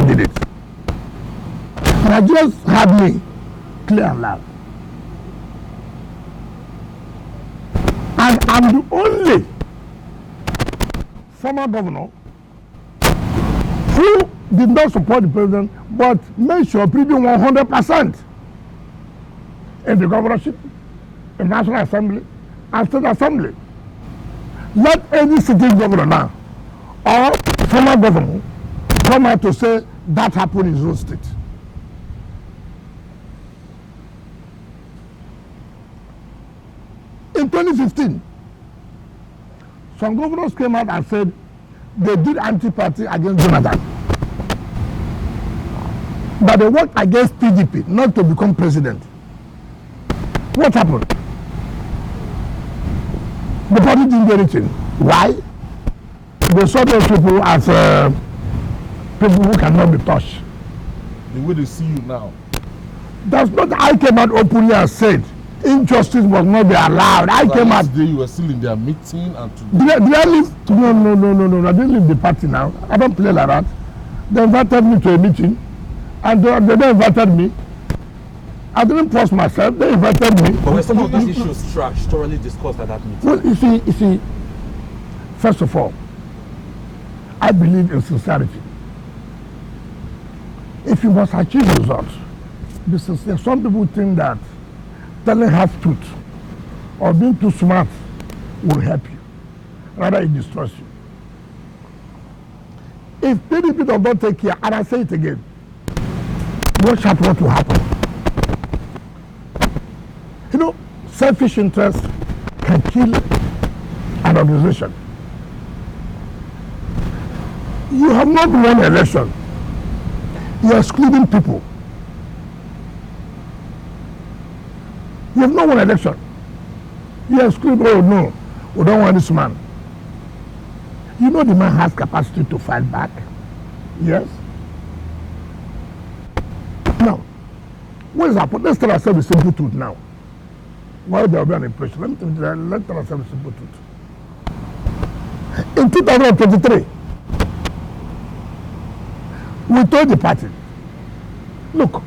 candidate. Nigerians had me clear and loud. And I'm the only former governor who did not support the president, but made sure people 100% in the governorship, in National Assembly, and State Assembly. Let any sitting governor now or former governor come out to say that happened in his own state. In 2015, some governors came out and said they did anti-party against Jonathan. But they worked against PDP not to become president. What happened? The party didn't do anything. Why? They saw those people as people who cannot be touched. The way they see you now. That's not. I came out openly and said injustice must not be allowed. I came out. Today you were still in their meeting and today. Did I leave? No. I didn't leave the party now. I don't play like that. They invited me to a meeting, and they invited me. I didn't post myself. They invited me. But were some of these issues thoroughly discussed at that meeting? Well, you see, first of all, I believe in sincerity. If you must achieve results, be sincere. Some people think that telling half truth or being too smart will help you. Rather, it destroys you. If PDP does not take care, and I say it again, watch out what will happen. You know, selfish interest can kill an organization. You have not won an election. You are excluding people. You have not won an election. You are excluding, oh no, we don't want this man. You know the man has capacity to fight back. Yes? Now, what is happening? Let's tell ourselves the simple truth now. Why there will be an impression? Let's tell ourselves the simple truth. In 2023, we told the party, look,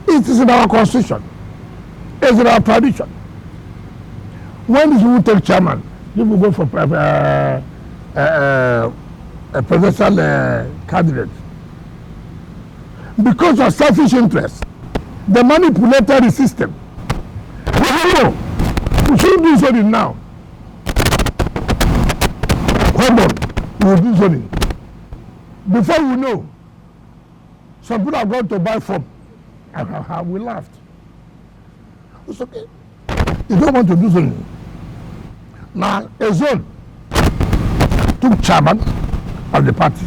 it is in our constitution, it's in our tradition. When these people take chairman, people go for a presidential candidate. Because of selfish interest, they manipulated the system. No, we shouldn't do zoning now. Hold on, we will do zoning. Before we know, some people are going to buy form. And we laughed. It's okay. You don't want to do zoning. Now, a zone took chairman of the party.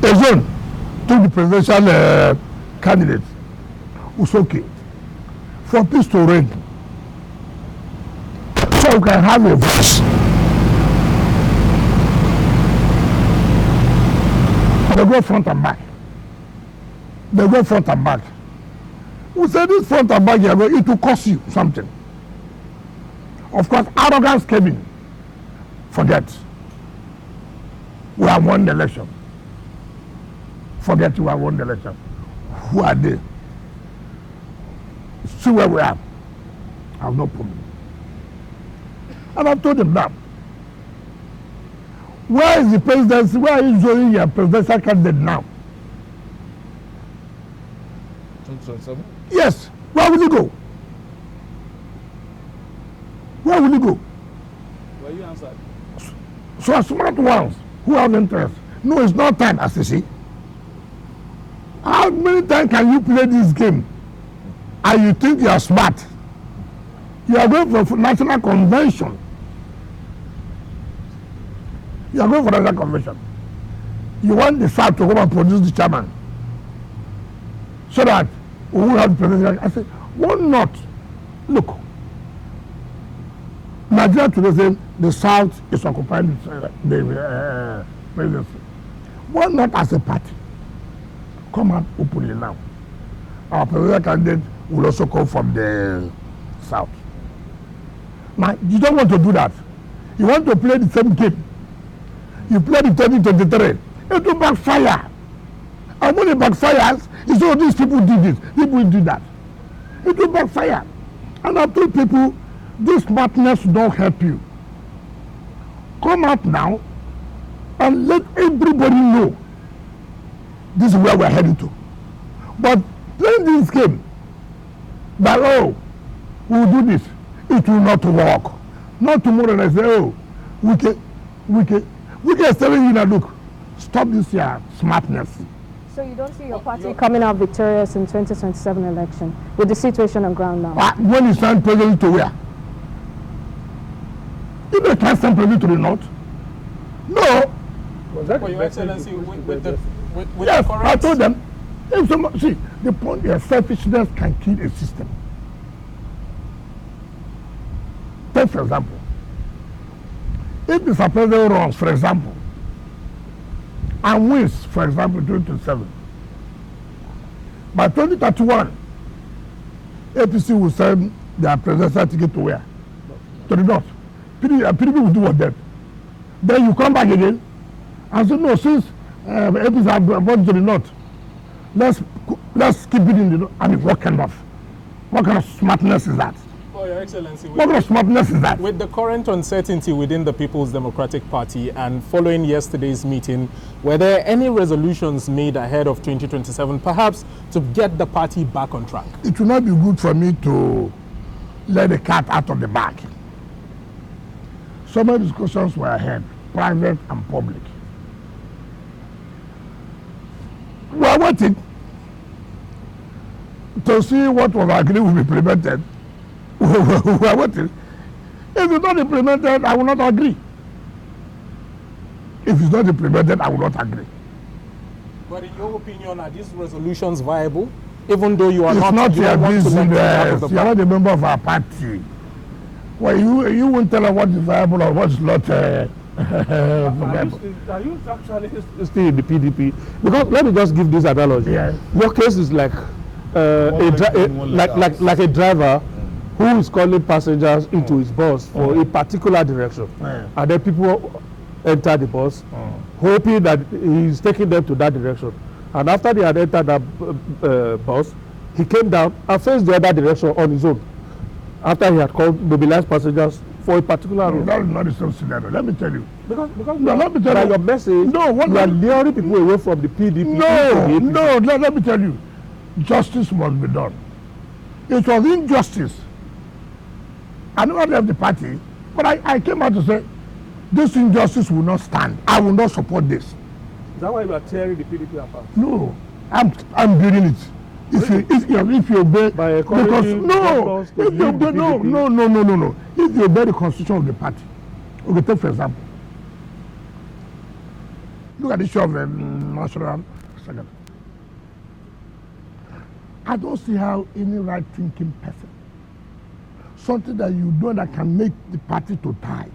A zone took the presidential candidate. It's okay. For peace to reign. So we can have a voice. They go front and back. They go front and back. We say this front and back, it will cost you something. Of course, arrogance came in. Forget. We have won the election. Forget we have won the election. Who are they? See where we are. I have no problem. And I told them now, where is the presidency? Where are you showing your presidential candidate now? 2027? Yes. Where will you go? Where will you go? Were you answered? So smart ones who have interest. No, it's not time, as you see. How many times can you play this game and you think you are smart? You are going for national convention. You are going for national convention. You want the South to come and produce the chairman so that we will have the president. I said, why not? Look, Nigeria today says the South is occupying the presidency. Why not as a party come out openly now? Our presidential candidate will also come from the South. Now, you don't want to do that. You want to play the same game. You played in 2023. It will backfire. And when it backfires, it's all these people did this, people did that. It will backfire. And I've told people, this smartness don't help you. Come out now and let everybody know this is where we're heading to. But playing this game, that we'll do this, it will not work. Not tomorrow and I say, we can telling you now, look, stop this here smartness. So you don't see your party coming out victorious in 2027 election with the situation on ground now? When you stand president to where? If they can't stand president to the north? No. Well, Your Excellency, with yes, the I told them. If some, see, the point is selfishness can kill a system. Take for example, if Mr. President runs, for example, and wins, for example, 2027, by 2031, APC will send their presidential ticket to where? To the north. PDP will do what then? Then you come back again and say, no, since APC have gone to the north, let's keep it in the north. I mean, what kind of smartness is that? Oh, Your Excellency, What kind of smartness is that? with the current uncertainty within the People's Democratic Party and following yesterday's meeting, were there any resolutions made ahead of 2027, perhaps to get the party back on track? It will not be good for me to let the cat out of the bag. So many discussions were ahead, private and public. We are waiting to see what was agreed will be implemented. We are waiting. If it's not implemented, I will not agree. If it's not implemented, I will not agree. But in your opinion, are these resolutions viable? Even though you are It's not you your don't want to let them out of business. the You are not a member of our party. Well, you won't tell us what is viable or what is not viable. Are you actually still in the PDP? Because let me just give this analogy. Yes. Your case is like like a driver who is calling passengers into his bus for a particular direction, and then people enter the bus, hoping that he is taking them to that direction. And after they had entered that bus, he came down and faced the other direction on his own. After he had called mobilized passengers for a particular route. That is not the same scenario. Let me tell you. Because No, let me tell by you. your message, No, what you are luring people away from the PDP. No, into the APC. no, let me tell you. Justice must be done. It was injustice. I never left the party, but I came out to say, this injustice will not stand. I will not support this. Is that why you are tearing the PDP apart? No, I'm building it. If you obey, By because encouraging no, members to if you leave the obey, no, PDP. if you obey the constitution of the party, okay, take for example, look at the issue of the national secretary. I don't see how any right-thinking person, something that you know that can make the party to tie,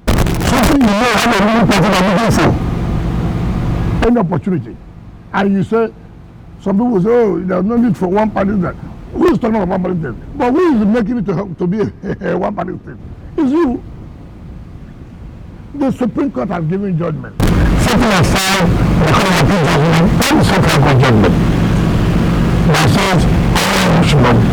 something you know how a new person is looking for, any opportunity, and you say, some people say, oh, there's no need for one party thing. Who is talking about one party thing? But who is making it to be a one party thing? It's you. The Supreme Court has given judgment. Something like that, that is Supreme Court judgment. That says, should not be.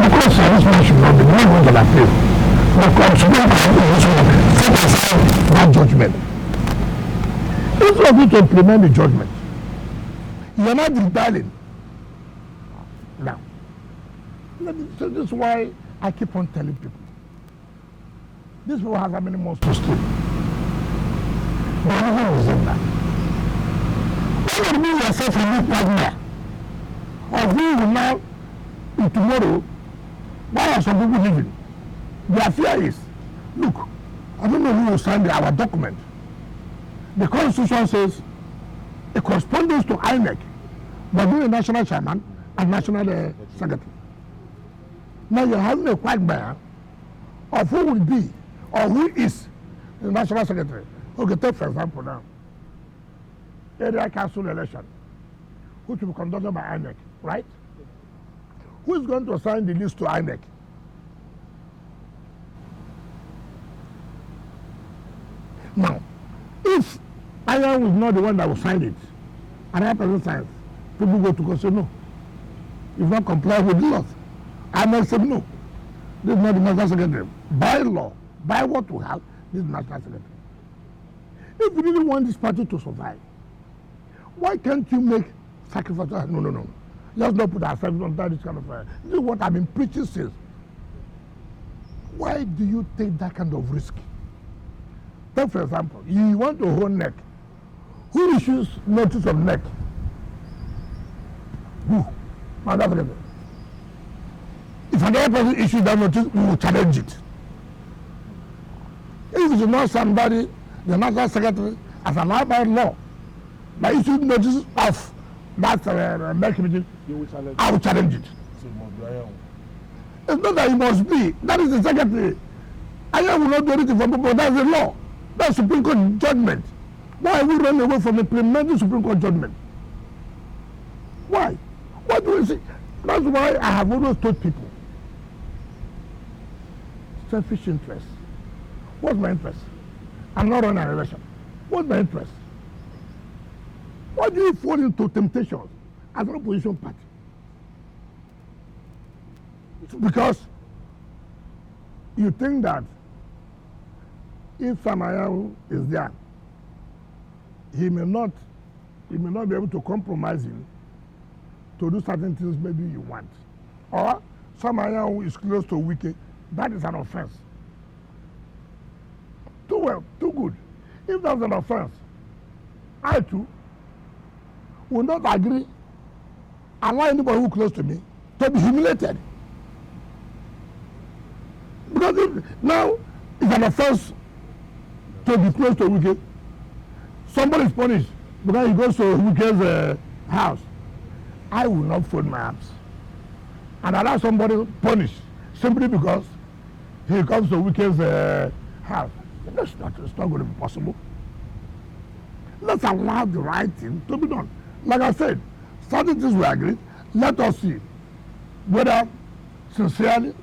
Because this man should not be going to appeal. Because that judgment. Instead of you to implement the judgment, you are not rebelling. Now, so this is why I keep on telling people. This people has how many months to sleep. But no one is in that. When you meet yourself a new partner, or who will now, in tomorrow, why are some people living? Their fear is, look, I don't know who will sign our document. The Constitution says it corresponds to INEC, but being a national chairman and national secretary. Now you're having a quagmire of who will be or who is the national secretary. Okay, take for example now, area council election, which will be conducted by INEC, right? Who is going to assign the list to INEC? Now, if INEC was not the one that will sign it, another person signs, people go to court say no. If not comply with the law. INEC said no. This is not the national secretary. By law, by what we have, this is national secretary. If you really want this party to survive, why can't you make sacrifices? No. Let's not put ourselves under this kind of this is what I've been preaching since. Why do you take that kind of risk? Take for example, you want to hold NEC. Who issues notice of NEC? Who? Madam Secretary. If another person issues that notice, we will challenge it. If it is not somebody, the national secretary, as allowed by law, by issuing notice of that NEC committee, I will challenge it. It's not that it must be. That is the secretary. I will not do anything for people. That's the law. That's Supreme Court judgment. Why are we running away from implementing Supreme Court judgment? Why? What do we see? That's why I have always told people. Selfish interest. What's my interest? I'm not running an election. What's my interest? Why do you fall into temptations as an opposition party? Because you think that if Samayahu is there, he may not be able to compromise him to do certain things maybe you want. Or Samayahu is close to Wike, that is an offense. Too well, too good. If that's an offense, I too will not agree, allow anybody who is close to me to be humiliated. Because if now it's an offense to be close to Wike, somebody is punished because he goes to Wike's house. I will not fold my arms and allow somebody punished simply because he comes to Wike's house. It's not going to be possible. Let's allow the right thing to be done. Like I said, certain things we agree. Let us see whether sincerely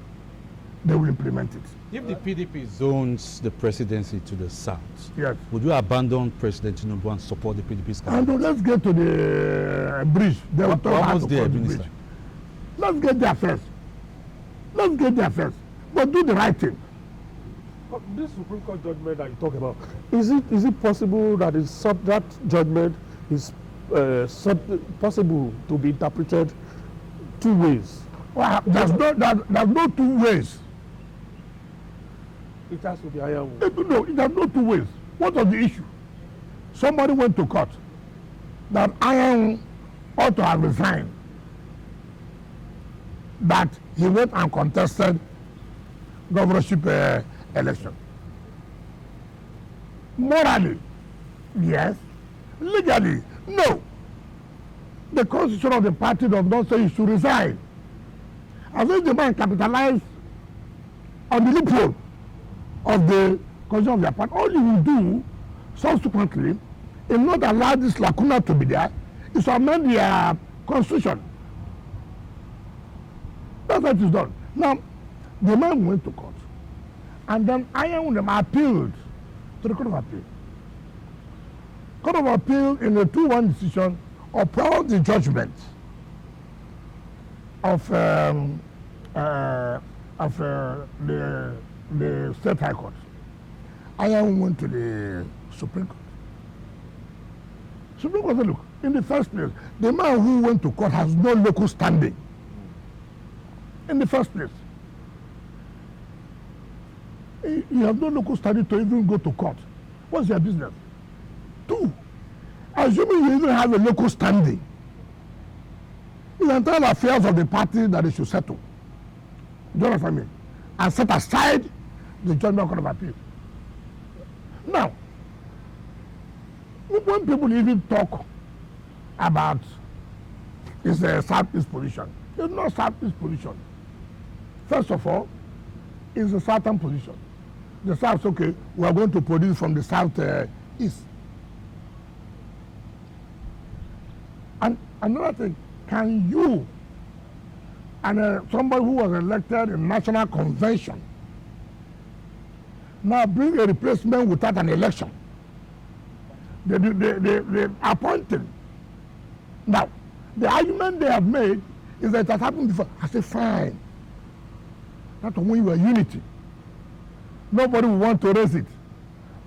they will implement it. If the PDP zones the presidency to the south, yes, would you abandon President Tinubu and support the PDP's candidate? And let's get to the bridge. They will talk how to cross the bridge. Let's get there first. Let's get there first. But do the right thing. This Supreme Court judgment that you talk about, is it possible that that judgment is possible to be interpreted two ways? Well, there's no two ways. It has to be higher. No, there's no two ways. What was the issue? Somebody went to court that Iron ought to have resigned, that he went and contested governorship election. Morally, yes. Legally, no. The constitution of the party does not say he should resign. As if the man capitalized on the loophole of the constitution of their party. All you will do subsequently, if not allow this lacuna to be there, is to amend their constitution. That's what is done. Now, the man went to court, and then Iron appealed to the Court of Appeal. Court of Appeal, in a 2-1 decision, upheld the judgment of the State High Court. Iron went to the Supreme Court. Supreme Court said, look, in the first place, the man who went to court has no local standing. In the first place, you have no local standing to even go to court. What's your business? 2, assuming you even have a local standing, it's entire affairs of the party that they should settle. Do you understand me? And set aside the judgment Court of Appeal. Now, when people even talk about it's a Southeast position, it's not Southeast position. First of all, it's a Southern position. The South, okay, we are going to produce from the Southeast. And another thing, can you and somebody who was elected in national convention now bring a replacement without an election. They appointed. Now, the argument they have made is that it has happened before. I say, fine. That's when you were unity. Nobody will want to raise it.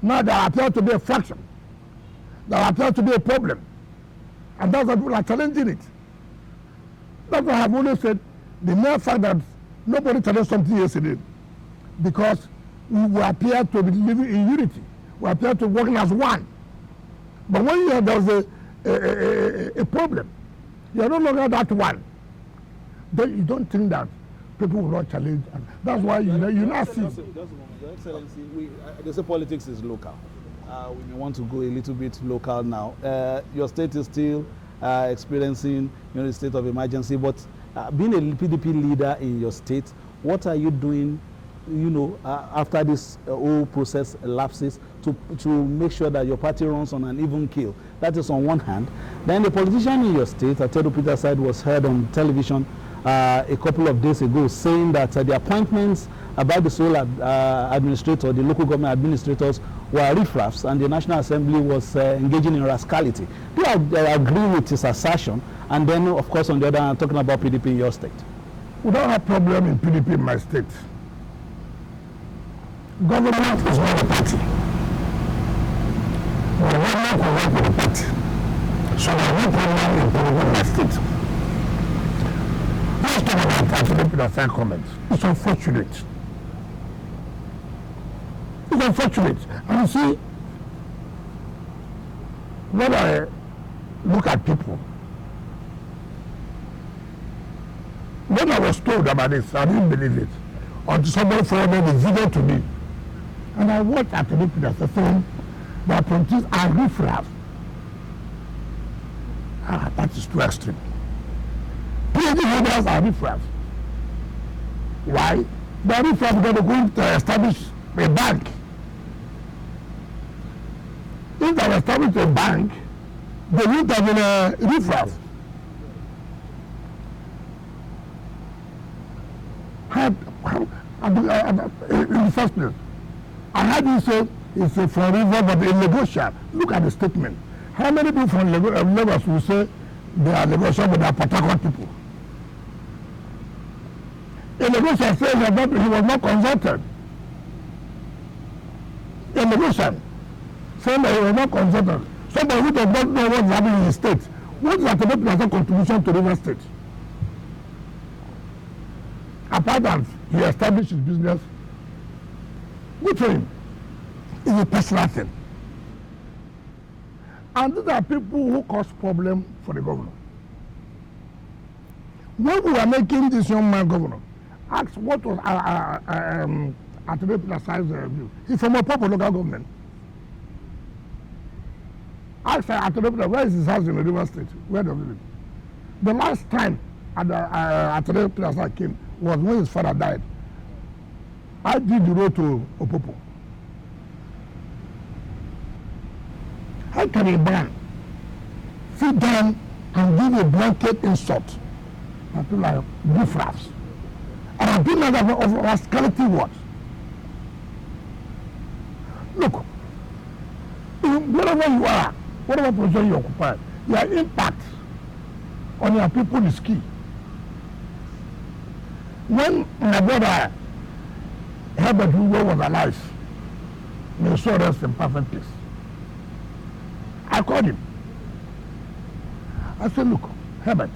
Now there appears to be a fraction. There appears to be a problem. And that's why people are challenging it. That's why I have always said, the mere fact that nobody challenged something yesterday, because we appear to be living in unity. We appear to be working as one. But when there's a problem, you are no longer that one. Then you don't think that people will not challenge. And that's why you now see. Just a moment, Your Excellency, they say politics is local. We may want to go a little bit local now. Your state is still experiencing the state of emergency, but being a PDP leader in your state, what are you doing, after this whole process elapses to make sure that your party runs on an even keel? That is on one hand. Then the politician in your state, Atedo Peter Side, was heard on television a couple of days ago saying that the appointments about the sole administrator, the local government administrators, were riffraffs, and the National Assembly was engaging in rascality. Do you agree with his assertion? And then, of course, on the other hand, talking about PDP in your state. We don't have problem in PDP in my state. Government is not a party. The government will work with the party. So there is no problem in PDP in my state. Let's talk about Atedo Peter Side comments. It's unfortunate. It's unfortunate. And you see, when I look at people, when I was told about this, I didn't believe it. Until somebody forwarded the video to me. And I watched Atedo Peter Side saying that politics are riffraff. That is too extreme. PhD holders are riffraff. Why? They are riffraff because they're going to establish a bank. If they establish a bank, they won't have been a riffraff. In the first place, I heard you say it's a for river but a negotiable. Look at the statement. How many people from Lagos will say they are negotiable but they are Port Harcourt people? A negotiator says that he was not consulted. A negotiator saying that he was not consulted. Somebody who does not know what's happening in his state. What is Atedo Peter Side contribution to River State? Apart from he established his business, good for him. It's a personal thing. And these are people who cause problem for the governor. When we were making this young man governor, asked what was Atedo Peter Side's view. He's from a proper local government. Asked Atedo Peter, where is his house in the River State? Where does he live? The last time Atedo Peter Side came was when his father died. I did the road to Opopo. How can a man sit down and give a blanket insult to people like riffraffs? And I'm doing that of rascality what? Look, wherever you are, whatever position you occupy, your impact on your people is key. When my brother Herbert Hugo was alive, may so rest in perfect peace. I called him. I said, look, Herbert,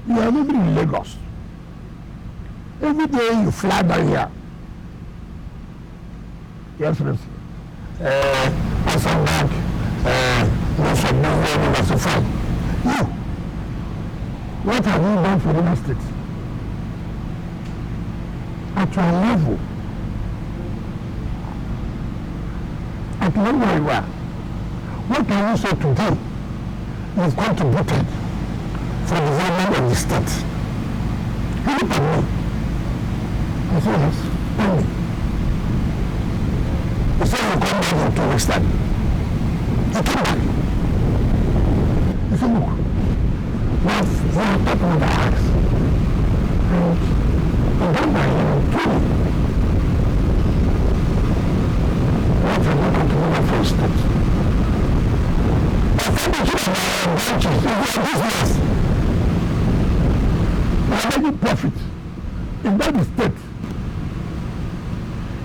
you are living in Lagos. Every day you fly down here. Yes, Excellency. Nyesom Wike, Nyesom Wike, you, what have you done for River State? At your level, at where you are, what can you say today? You've contributed for the development of the state. You look at me. I said, yes, tell me. He said, you come back in 2 weeks time. He came back. He said, look, when I talk with the eyes, And then I too. What I want to do for state. Business. By making profit. In that state,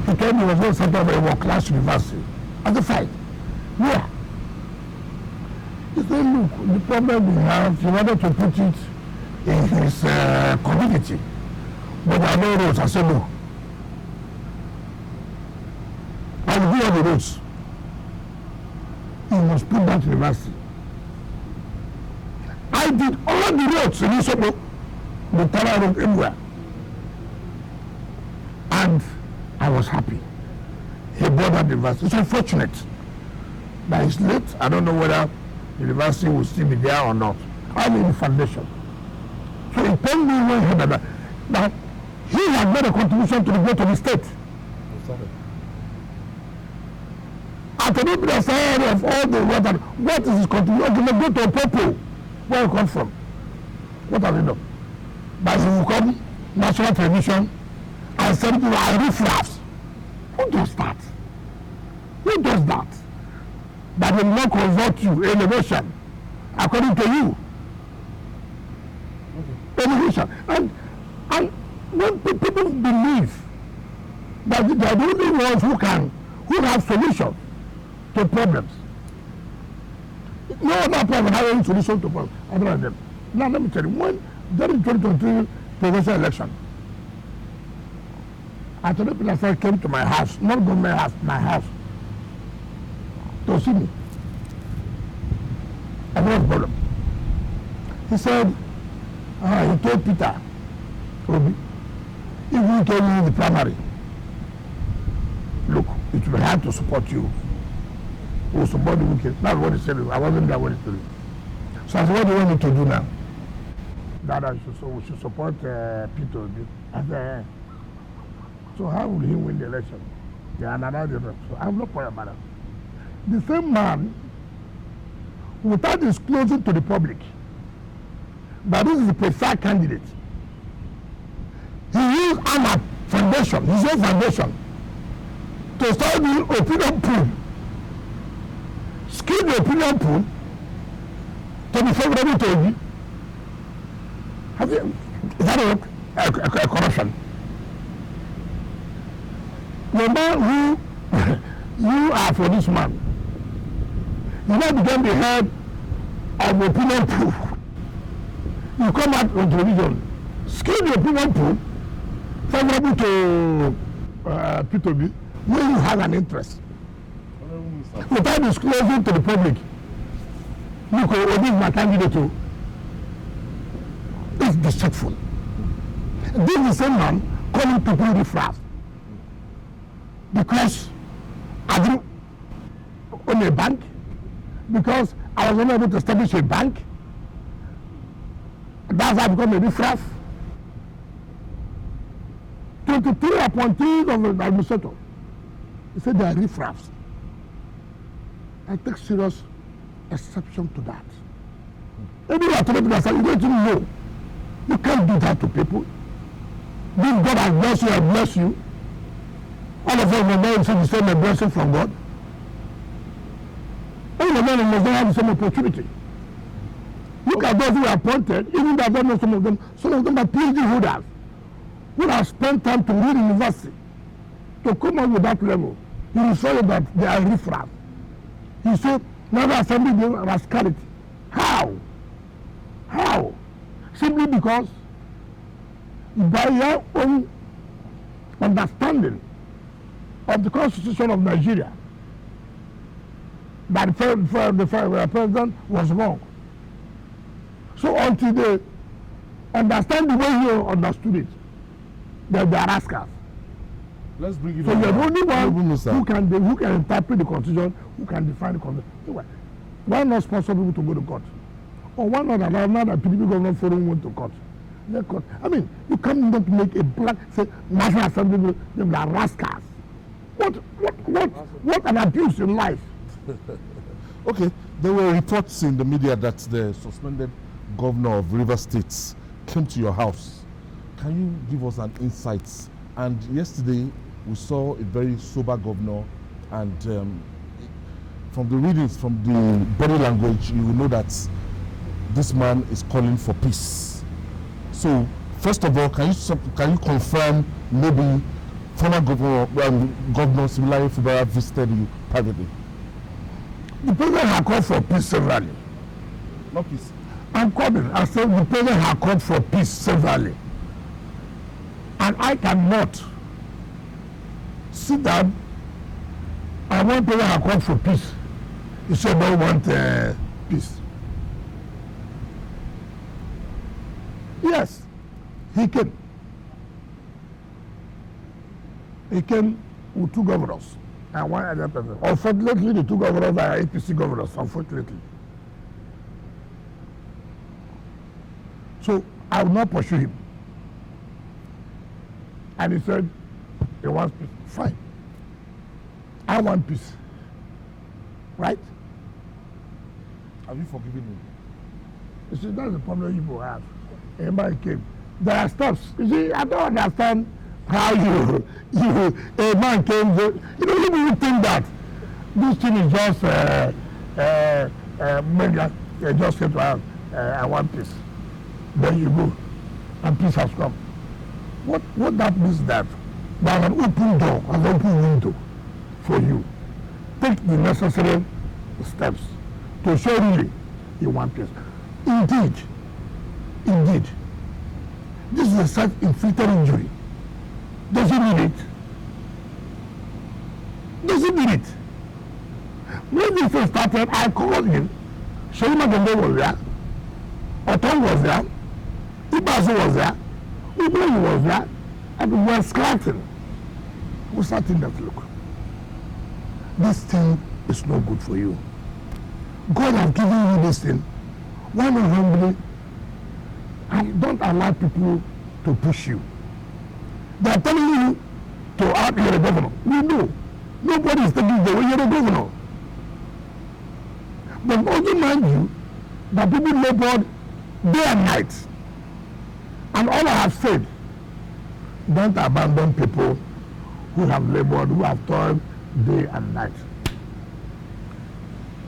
he told me he was going to set up a world-class university. As a fight. Yeah. He said, look, the problem we have, he wanted to put it in his community. But there are no roads. I said, no. I will do all the roads. He must put that university. I did all the roads in Nyesom, the Tara road everywhere. And I was happy. He bought that university. It's unfortunate that it's late. I don't know whether the university will still be there or not. I'm in the foundation. So it pained me when he heard that. Now, he has made a contribution to the growth of the state. At the other side of all the water, what is his contribution to the growth of people? Where he come from? What have you done? But he will come, national television, and say people are riffraffs. Who does that? Who does that? That will not convert you elevation according to you. Elevation. And when people believe that they are the only ones who have solutions to problems. No other problem has any solution to problems other than them. Now let me tell you, when during 2023 presidential election, Attorney General came to my house, not government house, my house, to see me. And what was the problem? He said, he told Peter, Obi, if you tell me in the primary, look, it will be hard to support you. We'll support the wicked. That's what he said. I wasn't there when he said it. So I said, what do you want me to do now? That we should support Peter Obi. I said, so how will he win the election? Yeah, another difference. So I have no point about it. The same man, without disclosing to the public that this is the preferred candidate, he used AMA foundation, his own foundation, to start the opinion pool, skew the opinion pool to be favorable to Obi. Is that a corruption? The man who you are for this man, you now become the head of opinion pool. You come out on television, skew the opinion pool favorable to Peter Obi, when you have an interest. Without disclosing to the public, look, Obi is my candidate too. It's deceitful. This is the same man calling people riffraff because I didn't own a bank, because I was unable to establish a bank. That's how I become a riffraff. 23 appointees of the administrator. He said they are riffraffs. I take serious exception to that. Maybe I told people, you don't even know. You can't do that to people. If God has blessed you, I bless you. All of us will receive the same blessing from God. All of them must not have the same opportunity. Look at those who are appointed, even though I don't know some of them are PhD holders who have spent time to read university to come up with that level. You will say that they are riffraff. You say, never assembly the rascality. How? How? Simply because by your own understanding of the Constitution of Nigeria, that the president was wrong. So until they understand the way you understood it, they are rascals. Let's bring it so you're the only one who can interpret the Constitution, who can define the Constitution. Why not sponsor people to go to court? Or why not allow that PDP government forum went to court? I mean, you cannot make a black say National Assembly, they are rascals. What an abuse in life. Okay, there were reports in the media that the suspended governor of Rivers State came to your house. can you give us an insight? And yesterday we saw a very sober governor, and from the readings, from the body language, you will know that this man is calling for peace. So first of all, can you confirm maybe former governor Similaye Fubara visited you privately? The president had called for peace severally. Not peace. I'm calling. I said the president had called for peace severally. And I cannot sit down and when president had called for peace, he said don't want peace. Yes, he came. He came with 2 governors and 1 other person. Unfortunately, the 2 governors are APC governors, unfortunately. So I will not pursue him. And he said, he wants peace. Fine. I want peace. Right? Have you forgiven me? You see, that's the problem you people have. Everybody came. There are steps. You see, I don't understand how a man came. You know, you think that this thing is just maybe just say to her, I want peace. Then you go, and peace has come. What that means that there's an open door, an open window for you. Take the necessary steps to show really you want peace. Indeed, this is a self-inflicted injury. Does he need it? Does he need it? When this thing started, I called him. Shema Gende was there. Oton was there. Ibazu was there. Uboyi was there. And we were scratching. We started that look. This thing is not good for you. God has given you this thing. Why not humbly? And don't allow people to push you. They are telling you to act, you're a governor. We know. Nobody is taking the way you're a governor. But also mind you that people labored day and night. And all I have said, don't abandon people who have labored, who have toiled day and night.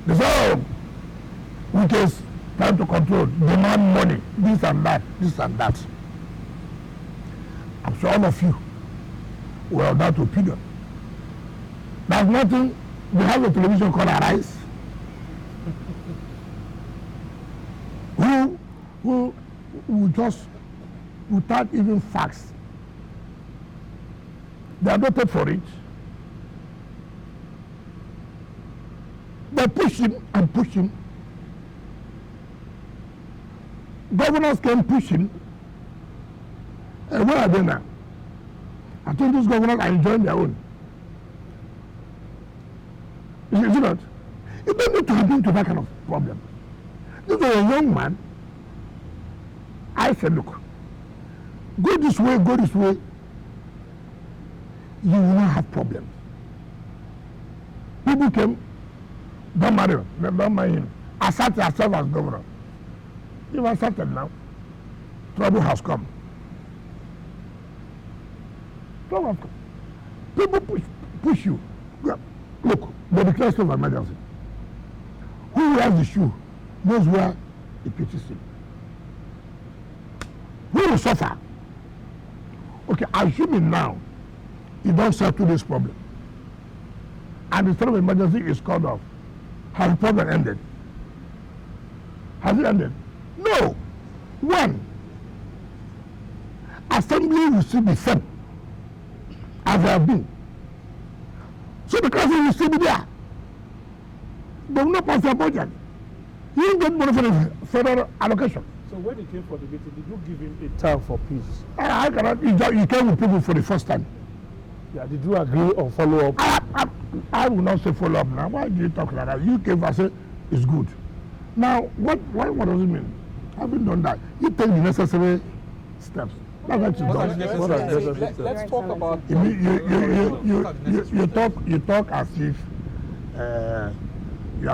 They say, oh, we just trying to control, demand money, this and that, this and that. I'm sure all of you were of that opinion. There's nothing, we have a television called Arise, who just, without even facts, they are not paid for it. They push him and push him. Governors can push him. And where are they now? I think those governors are enjoying their own. Is it not? You don't need to have into that kind of problem. This is a young man. I said, look, go this way, you will not have problems. People came, don't marry him, don't marry him. Assert yourself as governor. You are asserted now. Trouble has come. Trouble has come. People push you. Look, they declare state of emergency. Who wears the shoe knows where it pitches him. Who will suffer? Okay, assuming now you don't settle this problem and the state of emergency is called off, has the problem ended? Has it ended? No. One, assembly will still be firm as they have been. So the council will still be there. They will not pass their budget. He didn't get money for the federal allocation. So when he came for the meeting, did you give him a time for peace? I cannot. He came with people for the first time. Yeah, did you agree on follow up? I will not say follow up now. Why do you talk like that? You came and said it's good. Now, what does it mean? Having done that, you take the necessary steps. That's what you do. Let's talk about You talk as if